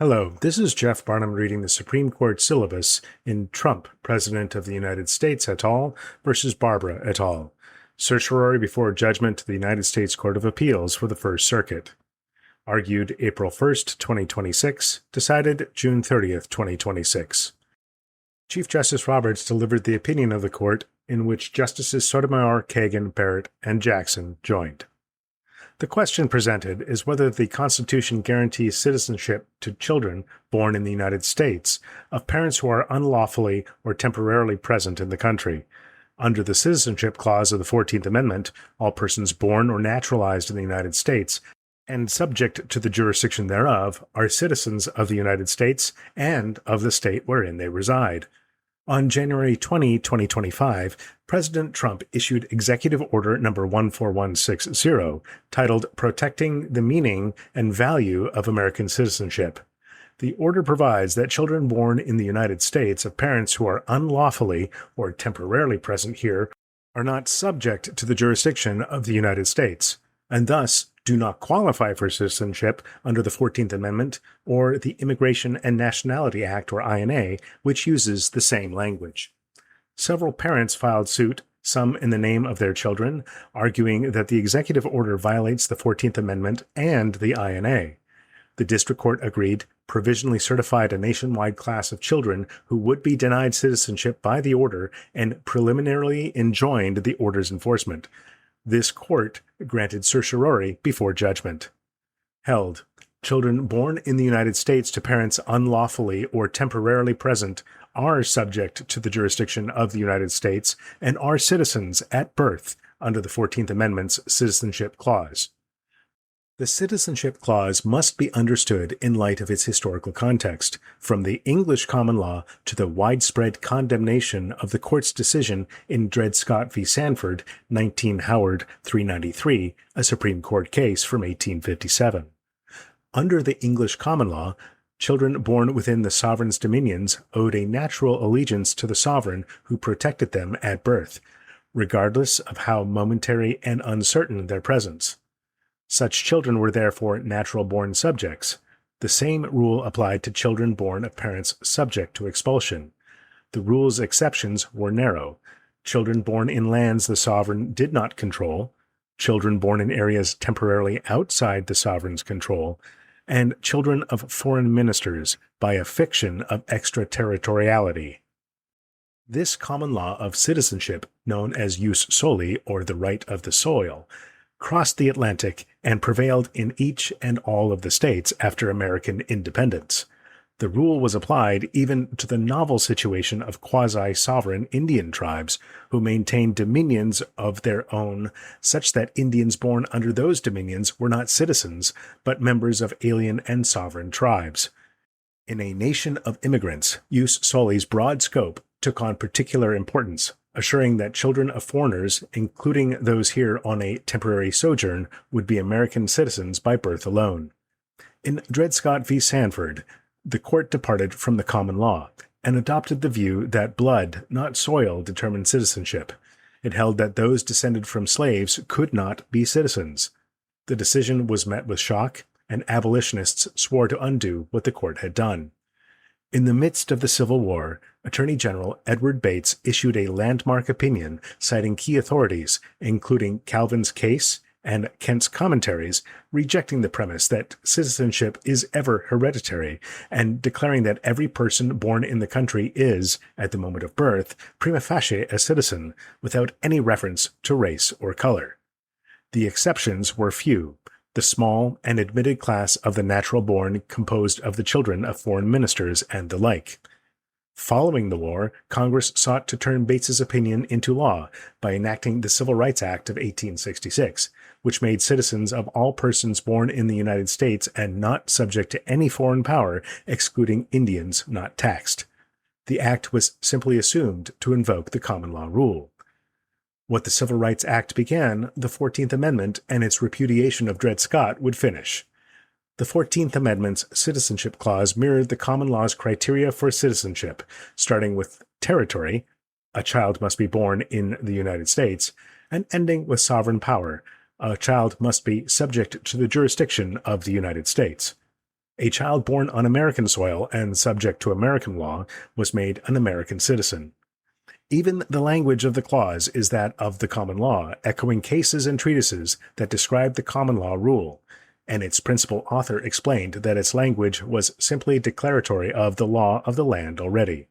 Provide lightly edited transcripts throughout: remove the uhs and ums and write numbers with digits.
Hello, this is Jeff Barnum reading the Supreme Court syllabus in Trump, President of the United States et al. Versus Barbara et al. Certiorari before judgment to the United States Court of Appeals for the First Circuit. Argued April 1st, 2026. Decided June 30th, 2026. Chief Justice Roberts delivered the opinion of the court in which Justices Sotomayor, Kagan, Barrett, and Jackson joined. The question presented is whether the Constitution guarantees citizenship to children born in the United States of parents who are unlawfully or temporarily present in the country. Under the Citizenship Clause of the 14th Amendment, all persons born or naturalized in the United States and subject to the jurisdiction thereof are citizens of the United States and of the state wherein they reside. On January 20, 2025, President Trump issued Executive Order No. 14160, titled Protecting the Meaning and Value of American Citizenship. The order provides that children born in the United States of parents who are unlawfully or temporarily present here are not subject to the jurisdiction of the United States, and thus do not qualify for citizenship under the 14th Amendment or the Immigration and Nationality Act, or INA, which uses the same language. Several parents filed suit, some in the name of their children, arguing that the executive order violates the 14th Amendment and the INA. The district court agreed, provisionally certified a nationwide class of children who would be denied citizenship by the order, and preliminarily enjoined the order's enforcement. This court granted certiorari before judgment. Held. Children born in the United States to parents unlawfully or temporarily present are subject to the jurisdiction of the United States and are citizens at birth under the 14th Amendment's Citizenship Clause. The Citizenship Clause must be understood in light of its historical context, from the English common law to the widespread condemnation of the court's decision in Dred Scott v. Sanford, 19 Howard 393, a Supreme Court case from 1857. Under the English common law, children born within the sovereign's dominions owed a natural allegiance to the sovereign who protected them at birth, regardless of how momentary and uncertain their presence. Such children were therefore natural-born subjects. The same rule applied to children born of parents subject to expulsion. The rule's exceptions were narrow. Children born in lands the sovereign did not control, children born in areas temporarily outside the sovereign's control, and children of foreign ministers by a fiction of extraterritoriality. This common law of citizenship, known as jus soli, or the right of the soil, crossed the Atlantic and prevailed in each and all of the states after American independence. The rule was applied even to the novel situation of quasi-sovereign Indian tribes who maintained dominions of their own, such that Indians born under those dominions were not citizens, but members of alien and sovereign tribes. In a nation of immigrants, jus soli's broad scope took on particular importance, assuring that children of foreigners, including those here on a temporary sojourn, would be American citizens by birth alone. In Dred Scott v. Sanford, the court departed from the common law and adopted the view that blood, not soil, determined citizenship. It held that those descended from slaves could not be citizens. The decision was met with shock, and abolitionists swore to undo what the court had done. In the midst of the Civil War, Attorney General Edward Bates issued a landmark opinion citing key authorities, including Calvin's case and Kent's commentaries, rejecting the premise that citizenship is ever hereditary, and declaring that every person born in the country is, at the moment of birth, prima facie a citizen, without any reference to race or color. The exceptions were few. The small and admitted class of the natural-born composed of the children of foreign ministers and the like. Following the war, Congress sought to turn Bates's opinion into law by enacting the Civil Rights Act of 1866, which made citizens of all persons born in the United States and not subject to any foreign power, excluding Indians not taxed. The act was simply assumed to invoke the common law rule. What the Civil Rights Act began, the 14th Amendment and its repudiation of Dred Scott would finish. The 14th Amendment's Citizenship Clause mirrored the common law's criteria for citizenship, starting with territory, a child must be born in the United States, and ending with sovereign power, a child must be subject to the jurisdiction of the United States. A child born on American soil and subject to American law was made an American citizen. Even the language of the clause is that of the common law, echoing cases and treatises that describe the common law rule, and its principal author explained that its language was simply declaratory of the law of the land already.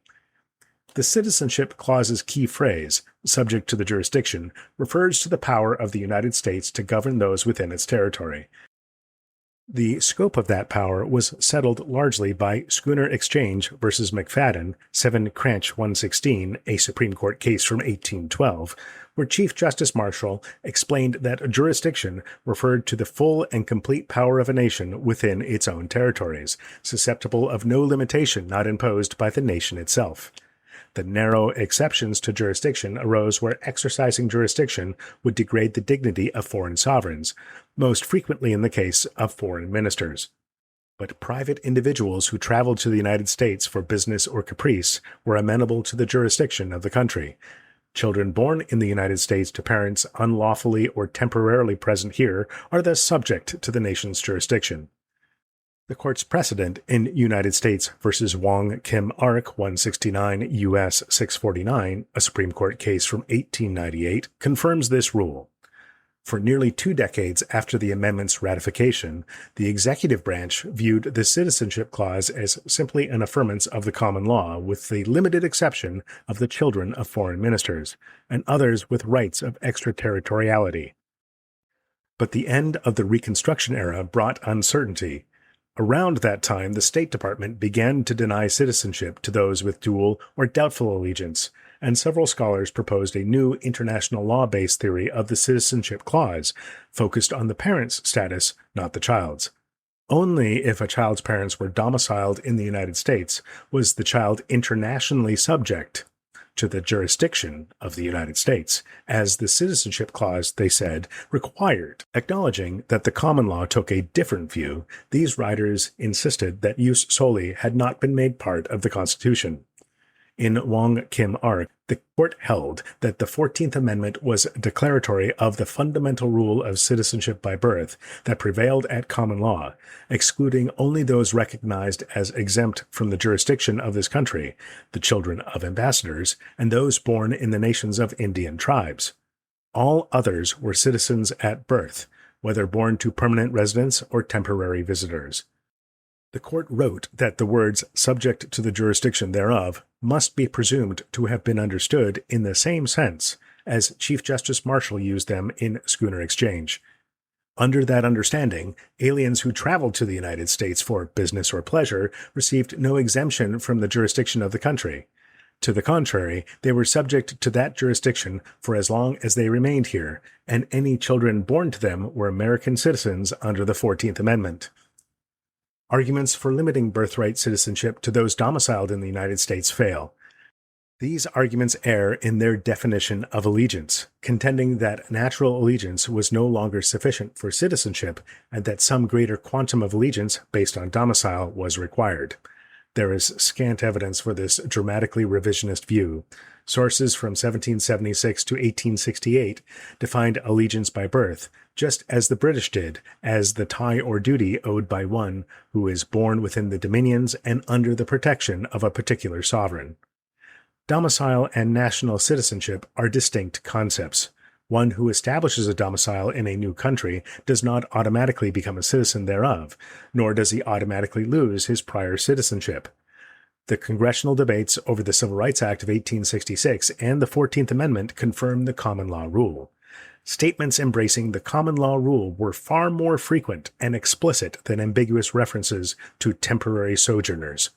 The citizenship clause's key phrase, subject to the jurisdiction, refers to the power of the United States to govern those within its territory. The scope of that power was settled largely by Schooner Exchange versus McFadden, 7 Cranch 116, a Supreme Court case from 1812, where Chief Justice Marshall explained that jurisdiction referred to the full and complete power of a nation within its own territories, susceptible of no limitation not imposed by the nation itself. The narrow exceptions to jurisdiction arose where exercising jurisdiction would degrade the dignity of foreign sovereigns, most frequently in the case of foreign ministers. But private individuals who traveled to the United States for business or caprice were amenable to the jurisdiction of the country. Children born in the United States to parents unlawfully or temporarily present here are thus subject to the nation's jurisdiction. The court's precedent in United States versus Wong Kim Ark 169 U.S. 649, a Supreme Court case from 1898, confirms this rule. For nearly 2 decades after the amendment's ratification, the executive branch viewed the citizenship clause as simply an affirmance of the common law, with the limited exception of the children of foreign ministers, and others with rights of extraterritoriality. But the end of the Reconstruction era brought uncertainty. Around that time, the State Department began to deny citizenship to those with dual or doubtful allegiance, and several scholars proposed a new international law-based theory of the citizenship clause, focused on the parent's status, not the child's. Only if a child's parents were domiciled in the United States was the child internationally subject to the jurisdiction of the United States, as the citizenship clause, they said, required. Acknowledging that the common law took a different view, these writers insisted that jus soli had not been made part of the Constitution. In Wong Kim Ark, the court held that the 14th Amendment was declaratory of the fundamental rule of citizenship by birth that prevailed at common law, excluding only those recognized as exempt from the jurisdiction of this country, the children of ambassadors, and those born in the nations of Indian tribes. All others were citizens at birth, whether born to permanent residents or temporary visitors. The court wrote that the words subject to the jurisdiction thereof must be presumed to have been understood in the same sense as Chief Justice Marshall used them in Schooner Exchange. Under that understanding, aliens who traveled to the United States for business or pleasure received no exemption from the jurisdiction of the country. To the contrary, they were subject to that jurisdiction for as long as they remained here, and any children born to them were American citizens under the 14th Amendment. Arguments for limiting birthright citizenship to those domiciled in the United States fail. These arguments err in their definition of allegiance, contending that natural allegiance was no longer sufficient for citizenship and that some greater quantum of allegiance based on domicile was required. There is scant evidence for this dramatically revisionist view. Sources from 1776 to 1868 defined allegiance by birth, just as the British did, as the tie or duty owed by one who is born within the dominions and under the protection of a particular sovereign. Domicile and national citizenship are distinct concepts. One who establishes a domicile in a new country does not automatically become a citizen thereof, nor does he automatically lose his prior citizenship. The congressional debates over the Civil Rights Act of 1866 and the 14th Amendment confirm the common law rule. Statements embracing the common law rule were far more frequent and explicit than ambiguous references to temporary sojourners.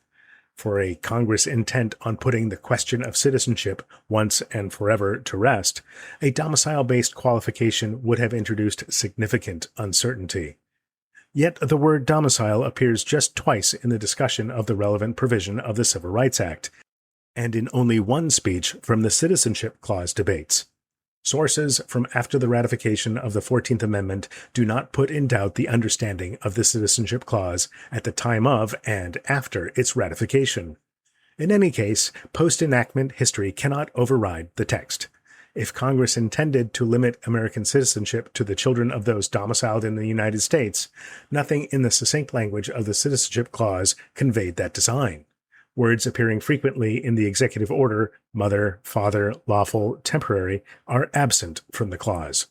For a Congress intent on putting the question of citizenship once and forever to rest, a domicile-based qualification would have introduced significant uncertainty. Yet the word domicile appears just twice in the discussion of the relevant provision of the Civil Rights Act, and in only one speech from the Citizenship Clause debates. Sources from after the ratification of the 14th Amendment do not put in doubt the understanding of the Citizenship Clause at the time of and after its ratification. In any case, post-enactment history cannot override the text. If Congress intended to limit American citizenship to the children of those domiciled in the United States, nothing in the succinct language of the Citizenship Clause conveyed that design. Words appearing frequently in the executive order, mother, father, lawful, temporary, are absent from the clause.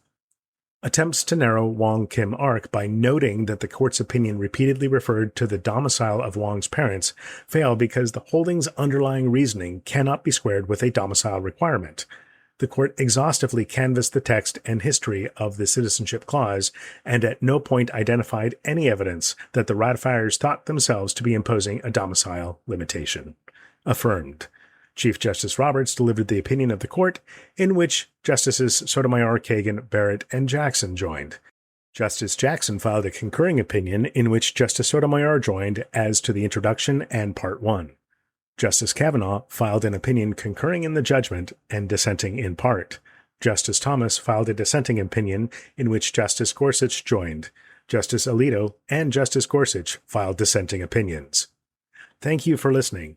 Attempts to narrow Wong Kim Ark by noting that the court's opinion repeatedly referred to the domicile of Wong's parents fail because the holding's underlying reasoning cannot be squared with a domicile requirement. The court exhaustively canvassed the text and history of the Citizenship Clause and at no point identified any evidence that the ratifiers thought themselves to be imposing a domicile limitation. Affirmed. Chief Justice Roberts delivered the opinion of the court, in which Justices Sotomayor, Kagan, Barrett, and Jackson joined. Justice Jackson filed a concurring opinion in which Justice Sotomayor joined as to the introduction and Part 1. Justice Kavanaugh filed an opinion concurring in the judgment and dissenting in part. Justice Thomas filed a dissenting opinion in which Justice Gorsuch joined. Justice Alito and Justice Gorsuch filed dissenting opinions. Thank you for listening.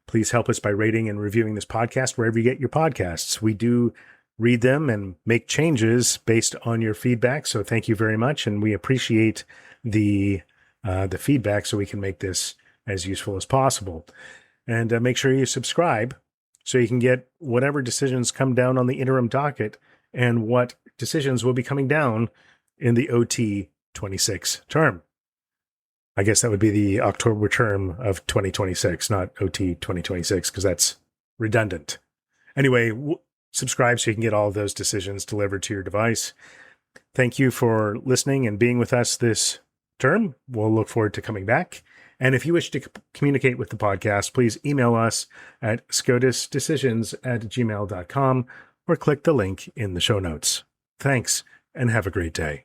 Please help us by rating and reviewing this podcast wherever you get your podcasts. We do read them and make changes based on your feedback, so thank you very much, and we appreciate the feedback so we can make this as useful as possible. And make sure you subscribe so you can get whatever decisions come down on the interim docket and what decisions will be coming down in the OT 26 term. I guess that would be the October term of 2026, not OT 2026, because that's redundant. Anyway, subscribe so you can get all of those decisions delivered to your device. Thank you for listening and being with us this term. We'll look forward to coming back. And if you wish to communicate with the podcast, please email us at scotusdecisions@gmail.com or click the link in the show notes. Thanks, and have a great day.